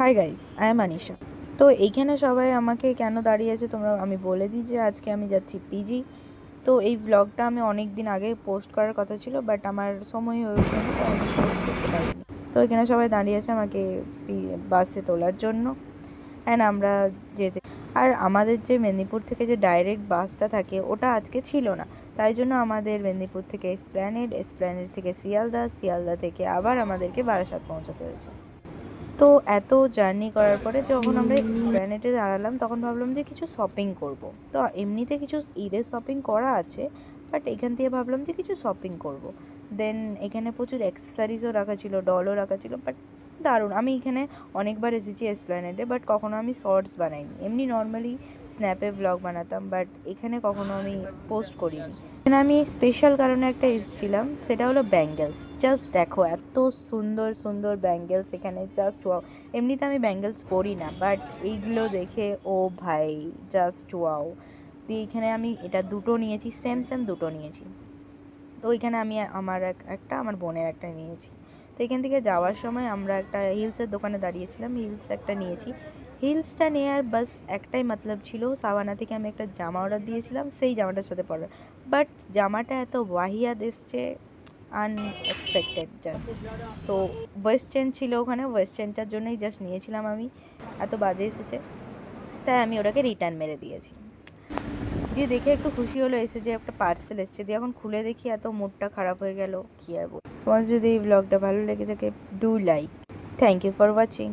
Hi guys, I am Anisha. তো এইখানে সবাই আমাকে কেন দাঁড়িয়ে আছে তোমরা আমি বলে দিই যে আজকে আমি যাচ্ছি পিজি। তো এই ব্লগটা আমি অনেক দিন আগে পোস্ট করার কথা ছিল, বাট আমার সময় হয়ে ওঠেনি, তাই আমি পোস্ট করতে পারিনি। তো এখানে সবাই দাঁড়িয়ে আছে আমাকে বাসে তোলার জন্য। অ্যান্ড আমরা যেতে, আর আমাদের যে মেদিনীপুর থেকে যে ডাইরেক্ট বাসটা থাকে ওটা আজকে ছিল না, তাই জন্য আমাদের মেদিনীপুর থেকে এসপ্ল্যানেড থেকে শিয়ালদা থেকে আবার আমাদেরকে বারাসাত পৌঁছাতে হয়েছে। তো এত জার্নি করার পরে যখন আমরা এসপ্ল্যানেডে দাঁড়ালাম তখন ভাবলাম যে কিছু শপিং করব। তো এমনিতে কিছু ঈদের শপিং করা আছে, বাট এখান থেকে ভাবলাম যে কিছু শপিং করব। দেন এখানে প্রচুর অ্যাক্সেসারিজও রাখা ছিল, ডলও রাখা ছিল, বাট দারুণ। আমি এখানে অনেকবার এসেছি এসপ্ল্যানেডে, বাট কখনো আমি শর্টস বানাইনি, এমনি নর্মালি স্ন্যাপে ব্লগ বানাতাম, বাট এখানে কখনো আমি পোস্ট করিনি। এখানে আমি স্পেশাল কারণে একটা এসেছিলাম, সেটা হলো ব্যাঙ্গেলস। জাস্ট দেখো এত সুন্দর সুন্দর ব্যাঙ্গেলস এখানে, জাস্ট ওয়াও। এমনিতে আমি ব্যাঙ্গেলস পরি না, বাট এইগুলো দেখে ও ভাই, জাস্ট ওয়াও। দিয়ে এখানে আমি এটা দুটো নিয়েছি, সেম সেম দুটো নিয়েছি। তো ওইখানে আমি একটা আমার বোনের একটা নিয়েছি। তো এখান থেকে যাওয়ার সময় আমরা একটা হিলসের দোকানে দাঁড়িয়েছিলাম, হিলস একটা নিয়েছি। হিলসটা নেওয়ার বাস একটাই মতলব ছিল, সাবানা থেকে আমি একটা জামা অর্ডার দিয়েছিলাম সেই জামাটার সাথে পরার। বাট জামাটা এত ওয়াহিয়াত এসছে, আনএক্সপেক্টেড জাস্ট। তো ওয়েস্টার্ন ছিল ওখানে, ওয়েস্টার্নটার জন্যই জাস্ট নিয়েছিলাম আমি, এত বাজে এসেছে, তাই আমি ওটাকে রিটার্ন মেরে দিয়েছি। দিয়ে দেখে একটু খুশি হলো এসে যে একটা পার্সেল এসেছে, দিয়ে এখন খুলে দেখি এত মুডটা খারাপ হয়ে গেল, কী আর বল। তোমার যদি এই ব্লগটা ভালো লেগে থাকে, do like. Thank you for watching.